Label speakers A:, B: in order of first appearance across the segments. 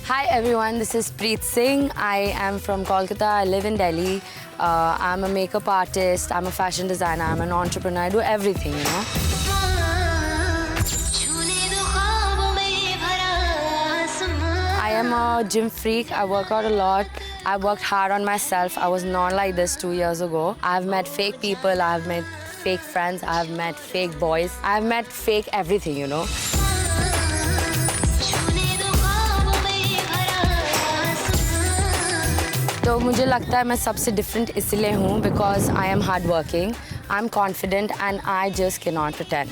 A: Hi everyone, this is Preet Singh. I am from Kolkata. I live in Delhi. I'm a makeup artist. I'm a fashion designer. I'm an entrepreneur. I do everything, you know. I am a gym freak. I work out a lot. I worked hard on myself. I was not like this 2 years ago. I've met fake people. I've met fake friends. I've met fake boys. I've met fake everything, you know. तो मुझे लगता है मैं सबसे different इसलिए हूँ because I am hard working, I am confident and I just can not pretend.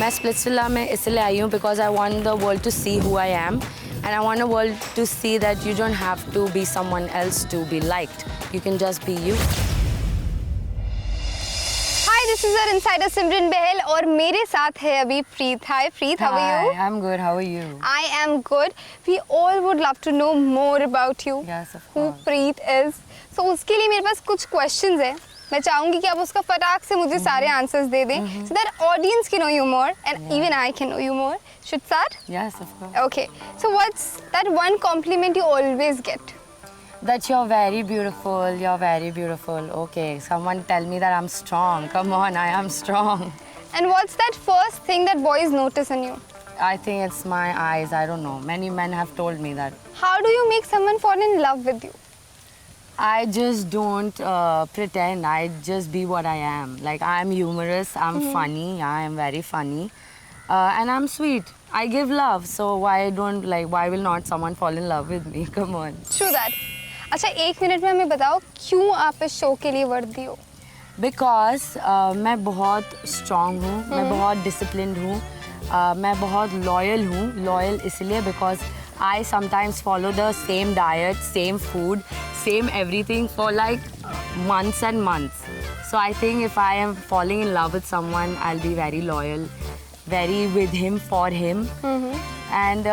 A: मैं Splitsvilla में इसलिए आई हूँ because I want the world to see who I am and I want the world to see that you don't have to be someone else to be liked, you can just be you.
B: This is our insider Simran Bahel और मेरे साथ है अभी प्रीत। Hi Preet, how are you?
A: Hi, I'm good. How are you?
B: I am good. We all would love to know more about you.
A: Yes, of
B: Who
A: course.
B: Preet is. So उसके लिए मेरे पास कुछ questions है। मैं चाहूँगी कि आप उसका फटाक से मुझे सारे answers दे दें, so that audience can know you more and even I can know you more. Should start?
A: Yes, of course.
B: Okay. So what's that one compliment you always get?
A: That you're very beautiful, you're very beautiful. Okay, someone tell me that I'm strong. Come on, I am strong.
B: And what's that first thing that boys notice in you?
A: I think it's my eyes, I don't know. Many men have told me that.
B: How do you make someone fall in love with you?
A: I just don't pretend, I just be what I am. Like, I'm humorous, I'm funny, I am very funny. And I'm sweet. I give love, so why will not someone fall in love with me? Come on.
B: True that. अच्छा, 1 minute में हमें बताओ क्यों आप इस show के लिए वर्दी हो?
A: Because मैं बहुत strong हूँ, मैं बहुत disciplined हूँ, मैं बहुत loyal हूँ. Loyal इसलिए because I sometimes follow the same diet, same food, same everything for like months and months. So I think if I am falling in love with someone, I'll be very loyal, very with him, for him. And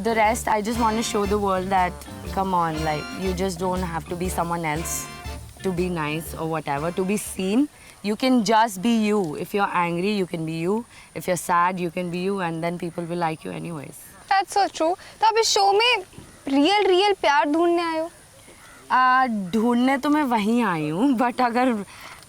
A: the rest, I just want to show the world that, come on, like, you just don't have to be someone else to be nice or whatever, to be seen. You can just be you. If you're angry, you can be you. If you're sad, you can be you, and then people will like you anyways.
B: That's so true. तो आप इस show में real प्यार ढूंढने आए हो?
A: ढूंढने तो मैं वहीं आई हूँ, बट अगर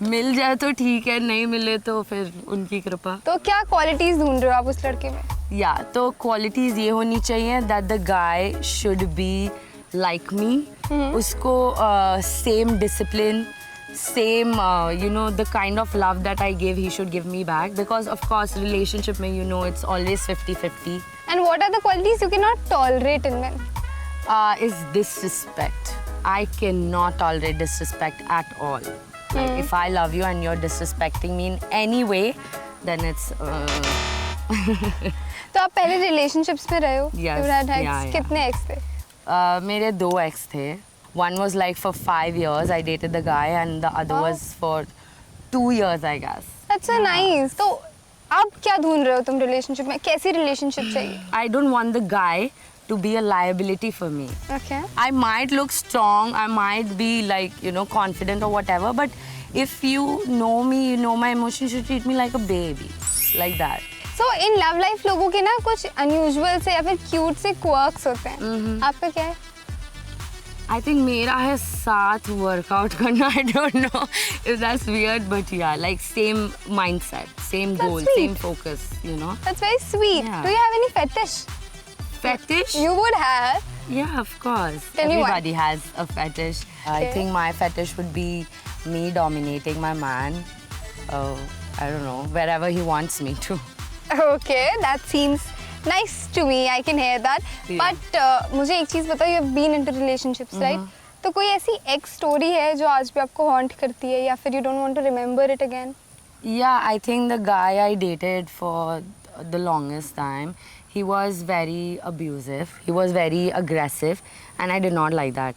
A: मिल जाए तो ठीक है, नहीं मिले तो फिर उनकी कृपा।
B: तो क्या क्वालिटीज ढूंढ रहे हो आप उस लड़के में?
A: या तो क्वालिटीज ये होनी चाहिए that the guy should be like me. उसको same discipline, same you know, the kind of love that I give, he should give me back. Because of course relationship में, you know, it's always 50-50.
B: And what are the qualities you cannot tolerate in men?
A: Is disrespect. I cannot tolerate disrespect at all. Like if I love you and you're disrespecting me in any way, then it's
B: तो आप पहले relationships में रहे हो?
A: Yes,
B: You had ex.
A: yeah.
B: कितने ex थे?
A: मेरे 2 ex थे. One was like for 5 years I dated the guy, and the other was for 2 years, I guess.
B: That's so nice. तो अब क्या ढूंढ रहे हो तुम relationship में? कैसी relationship चाहिए?
A: I don't want the guy to be a liability for me.
B: Okay.
A: I might look strong, I might be like, you know, confident or whatever, but if you know me, you know my emotions, you treat me like a baby, like that.
B: So in love life लोगों के ना कुछ unusual से या फिर cute से quirks होते हैं. आपका क्या है?
A: I think मेरा है साथ workout करना. I don't know if that's weird, but yeah, like same mindset, same
B: That's
A: goal,
B: sweet.
A: same focus, you know.
B: That's very sweet.
A: Yeah.
B: Do you have any fetish?
A: Fetish?
B: You would have.
A: Yeah, of course.
B: Tell me one.
A: Everybody has a fetish. I
B: Okay.
A: think my fetish would be me dominating my man. I don't know, wherever he wants me to.
B: Okay, that seems nice to me. I can hear that.
A: Yeah.
B: But मुझे एक चीज़ बताओ, you have been into relationships, right? तो कोई ऐसी ex story है जो आज भी आपको haunt करती है या फिर you don't want to remember it again?
A: Yeah, I think the guy I dated for the longest time, he was very abusive. He was very aggressive, and I did not like that.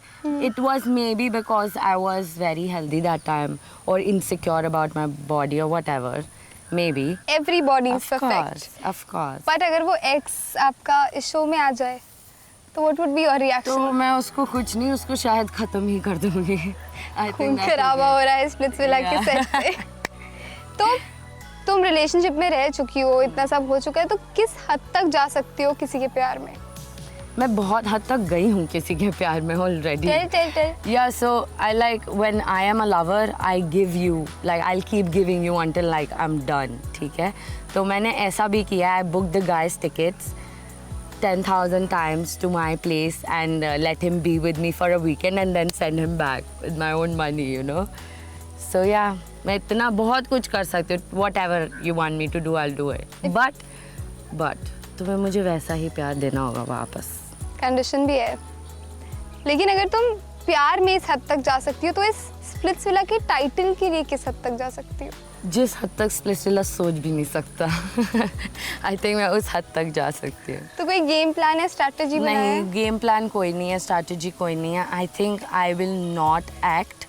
A: It was maybe because I was very healthy that time, or insecure about my body or whatever. Maybe.
B: Everybody is
A: Of
B: perfect.
A: course, of course.
B: But अगर वो ex आपका इस show में आ जाए, तो what would be your reaction?
A: तो मैं उसको कुछ नहीं, उसको शायद खत्म ही कर दूंगी. I
B: खून
A: think that
B: खराबा
A: will
B: हो रहा है स्प्लिट्सविला के
A: Yeah.
B: सेट पे. तो तुम तुम रिलेशनशिप में रह चुकी हो, इतना सब हो चुका है, तो किस हद तक जा सकती हो किसी के प्यार में?
A: मैं बहुत हद तक गई हूँ किसी के प्यार में already.
B: Tell.
A: Yeah, so I like when I am a lover, I give you, like I'll keep giving you until like I'm done, ठीक है? तो मैंने ऐसा भी किया. I booked the guy's tickets 10,000 times to my place and let him be with me for a weekend and then send him back with my own money, you know? So yeah, मैं इतना बहुत कुछ कर सकती हूँ. Whatever you want me to do, I'll do it. But तुम्हें मुझे वैसा ही प्यार देना होगा वापस.
B: कंडीशन भी है. लेकिन अगर तुम प्यार में इस हद तक जा सकती हो तो इस स्प्लिट्सविला के टाइटल के लिए किस हद तक जा सकती हो?
A: जिस हद तक स्प्लिट्सविला सोच भी नहीं सकता. आई थिंक मैं उस हद तक जा सकती हूँ.
B: तो कोई गेम प्लान है, स्ट्रैटेजी बनाया है?
A: नहीं, गेम प्लान कोई नहीं है, स्ट्रैटेजी कोई नहीं है. I think I will not act.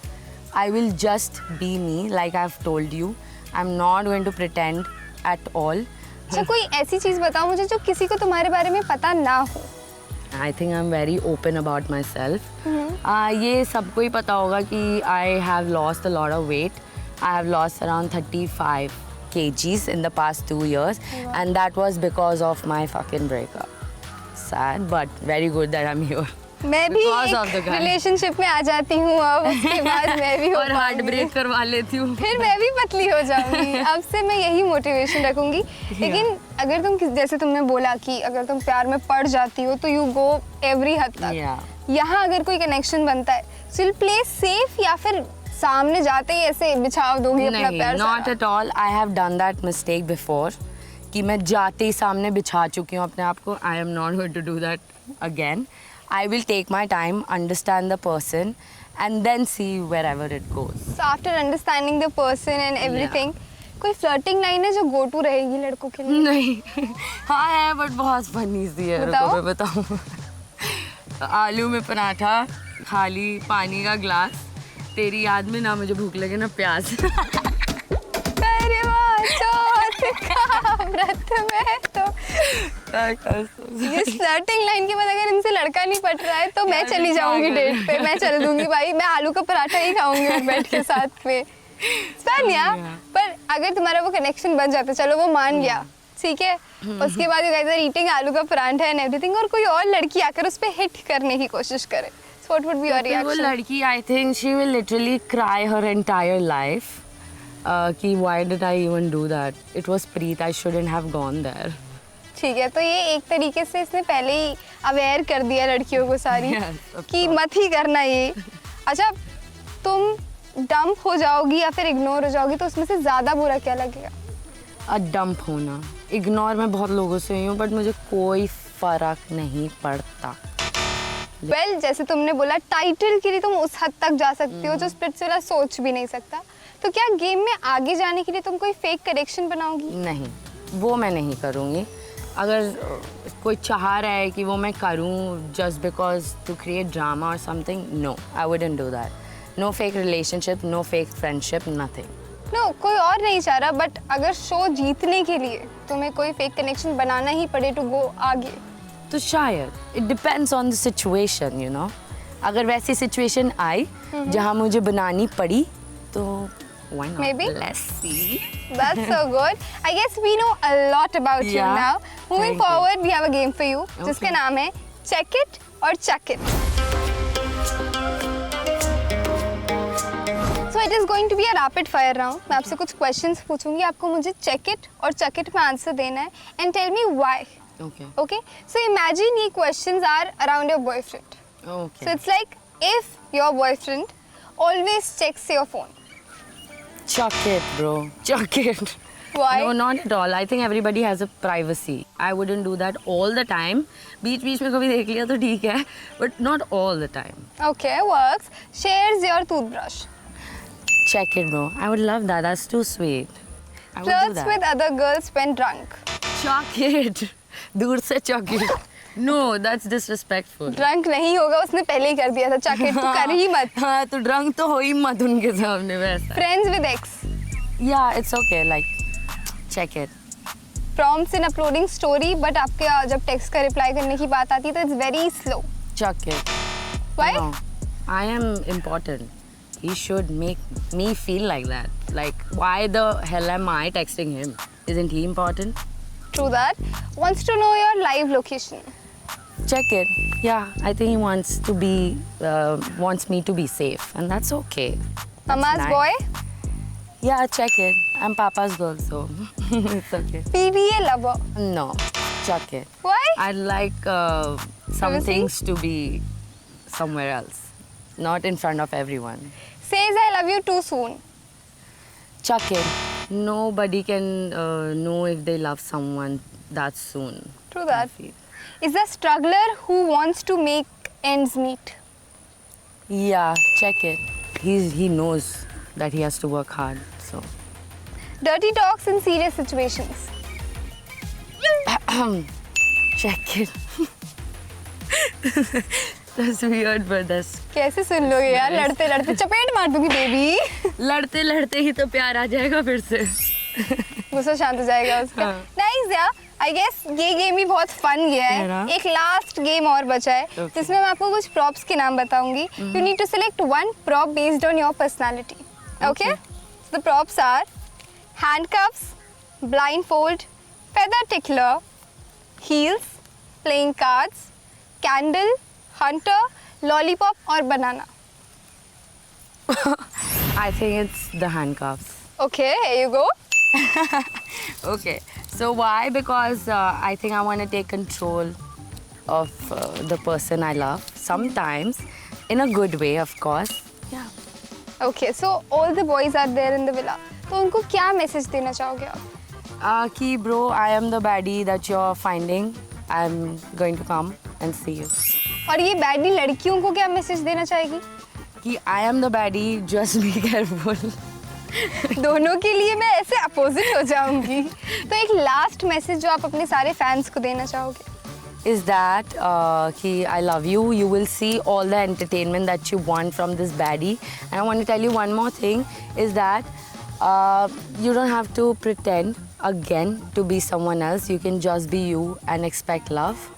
A: I will just be me, like I have told you. I am not going to pretend at all.
B: अच्छा, कोई ऐसी चीज़ बताओ मुझे जो किसी को तुम्हारे बारे में पता ना हो.
A: I think I am very open about myself. ये सबको ही पता होगा कि I have lost a lot of weight. I have lost around 35 kgs in the past 2 years. And that was because of my fucking breakup. Sad, but very good that I'm here.
B: मैं भी
A: Because of the
B: एक
A: guy.
B: Relationship में आ जाती हूँ अब, उसके बाद मैं भी हो
A: और हार्ट
B: पाऊंगी.
A: ब्रेक करवा लेती हूँ.
B: फिर मैं भी पतली हो जाऊंगी. अब से मैं यही मोटिवेशन रखूंगी. लेकिन अगर तुम जैसे तुमने बोला कि अगर तुम प्यार में पड़ जाती हो तो यू गो एवरी हद तक.
A: Yeah.
B: यहाँ अगर कोई कनेक्शन बनता है सो यू प्ले सेफ या फिर सामने जाते ही ऐसे बिछाव दोगी अपना
A: नहीं,
B: प्यार?
A: Not at all. I have done that mistake before कि मैं जाते ही सामने बिछा चुकी हूँ अपने आप को. I am not going to do that again. I will take my time, understand the person, and then see wherever it goes.
B: So after understanding the person and everything, कोई flirting line है जो go to रहेगी लड़कों के लिए?
A: नहीं. हाँ है, बट बहुत फनी सी है.
B: बताओ.
A: रुको मैं बताऊँ. आलू में पराठा, खाली पानी का ग्लास, तेरी याद में ना मुझे भूख लगे ना प्याज.
B: अरे वाह, चौथ का व्रत में तो ये फ्लर्टिंग लाइन के बाद अगर इनसे लड़का नहीं पट रहा है तो मैं चली जाऊंगी डेट पे. मैं चल दूंगी भाई, मैं आलू का पराठा ही खाऊंगी बैठ के साथ में. सानिया, पर अगर तुम्हारा वो कनेक्शन बन जाता, चलो वो मान गया, ठीक है, उसके बाद यू गाइस आर ईटिंग आलू का पराठा एंड एवरीथिंग, और कोई और लड़की आकर उस पे हिट करने की कोशिश करे, so what would be your
A: वो
B: reaction?
A: लड़की, I think she will literally cry her entire life कि why did I even do that. It was Preet. I shouldn't have gone there.
B: ठीक है, तो ये एक तरीके से इसने पहले ही अवेयर कर दिया लड़कियों को सारी कि मत ही करना ये. अच्छा, तुम डंप हो जाओगी या फिर इग्नोर हो जाओगी तो उसमें से ज़्यादा बुरा क्या लगेगा?
A: डंप होना. इग्नोर मैं बहुत लोगों से हुई हूँ, बट मुझे कोई फर्क नहीं पड़ता.
B: वेल, जैसे तुमने बोला टाइटल के लिए तुम उस हद तक जा सकती हो जो स्प्लिट्सविला सोच भी नहीं सकता, तो क्या गेम में आगे जाने के लिए तुम कोई फेक कनेक्शन बनाओगी?
A: नहीं, वो मैं नहीं करूँगी. अगर कोई चाह रहा है कि वो मैं करूँ just because to create drama और something, no, I wouldn't do that. No fake relationship, no fake friendship, nothing.
B: No, कोई और नहीं चाह रहा, बट अगर शो जीतने के लिए तुम्हें कोई फेक कनेक्शन बनाना ही पड़े टू गो आगे,
A: तो शायद it depends on the situation, you know. अगर वैसी सिचुएशन आई जहाँ मुझे बनानी पड़ी तो why not?
B: Maybe.
A: Let's see.
B: that's so good. I guess we know a lot about you
A: Yeah.
B: now. Moving
A: Thank you.
B: forward, we have a game for you, जिसका
A: Okay.
B: नाम है Check It और Chuck It. So it is going to be a rapid fire round. मैं आपसे कुछ questions पूछूंगी, आपको मुझे Check It और Chuck It में आंसर देना है and tell me why.
A: Okay.
B: Okay? So imagine ये questions are around your boyfriend.
A: Okay.
B: So it's like if your boyfriend always checks your phone.
A: Chuck it, bro. Chuck it.
B: Why?
A: No, not at all. I think everybody has a privacy. I wouldn't do that all the time. बीच में कभी देख लिया तो ठीक है, but not all the time.
B: Okay, works. Shares your toothbrush.
A: Check it, bro. I would love that. That's too sweet. I would do
B: Flirts
A: that.
B: with other girls when drunk.
A: Chuck it. दूर से chuck it. No, that's disrespectful.
B: Drunk नहीं होगा, उसने पहले ही कर दिया था. चक it, तो कर ही मत.
A: हाँ, तो ड्रंक तो हो ही मत उनके सामने वैसा.
B: Friends with x.
A: Yeah, it's okay. Like, check it.
B: Prompts in uploading story, but आपके जब टेक्स्ट का रिप्लाई करने की बात आती है तो it's very slow.
A: Chuck it.
B: Why?
A: No, I am important. He should make me feel like that. Like, why the hell am I texting him? Isn't he important?
B: True that. Wants to know your live location.
A: Check it. Yeah, I think he wants me to be safe, and that's okay.
B: Mama's
A: nice.
B: boy.
A: Yeah, check it. I'm Papa's girl, so it's okay.
B: PDA lover.
A: No, check it.
B: Why?
A: I like some
B: Privacy?
A: things to be somewhere else, not in front of everyone.
B: Says I love you too soon.
A: Chuck it. Nobody can know if they love someone that soon.
B: True
A: I
B: that.
A: feel.
B: Is the struggler who wants to make ends meet.
A: Yeah, check it. He knows that he has to work hard. So
B: Dirty talks in serious situations.
A: check it. That's weird, but that's
B: कैसे सुन लोगे यार लड़ते लड़ते चपेट मार दूंगी baby
A: लड़ते लड़ते ही तो प्यार आ जाएगा फिर से.
B: गुस्सा शांत हो जाएगा उसका.
A: हाँ.
B: नाइस यार आई गेस ये गेम भी बहुत फन गया
A: है ना?
B: है. एक लास्ट गेम और बचा है
A: Okay.
B: जिसमें मैं आपको कुछ प्रॉप्स के नाम बताऊंगी. You need to select one prop based on your personality. Okay the props are handcuffs, blindfold, feather tickler, heels, playing cards, candle, hunter, lollipop और banana.
A: I think it's the handcuffs.
B: Okay, here you go.
A: Okay. So why? Because I think I want to take control of the person I love. Sometimes, in a good way, of course. Yeah.
B: Okay, so all the boys are there in the villa. तो उनको क्या message देना चाहोगे आप?
A: Ki bro, I am the baddie that you're finding. I'm going to come and see you.
B: और ये badly लड़कियों को क्या मैसेज देना चाहेगी?
A: Ki I am the baddie. Just be careful.
B: दोनों के लिए मैं ऐसे अपोजिट हो जाऊंगी. तो एक लास्ट मैसेज जो आप अपने सारे फैंस को देना चाहोगे?
A: Is that ki I love you. You will see all the entertainment that you want from this baddie. And I want to tell you one more thing. Is that you don't have to pretend again to be someone else. You can just be you and expect love.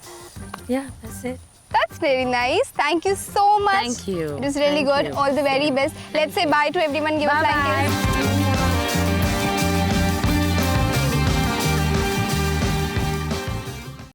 A: Yeah, that's it.
B: That's very nice. Thank you so much.
A: Thank you.
B: It was really
A: Thank
B: good.
A: you.
B: All the very best. Let's say bye to everyone. Give a flying kiss.
A: Bye-bye.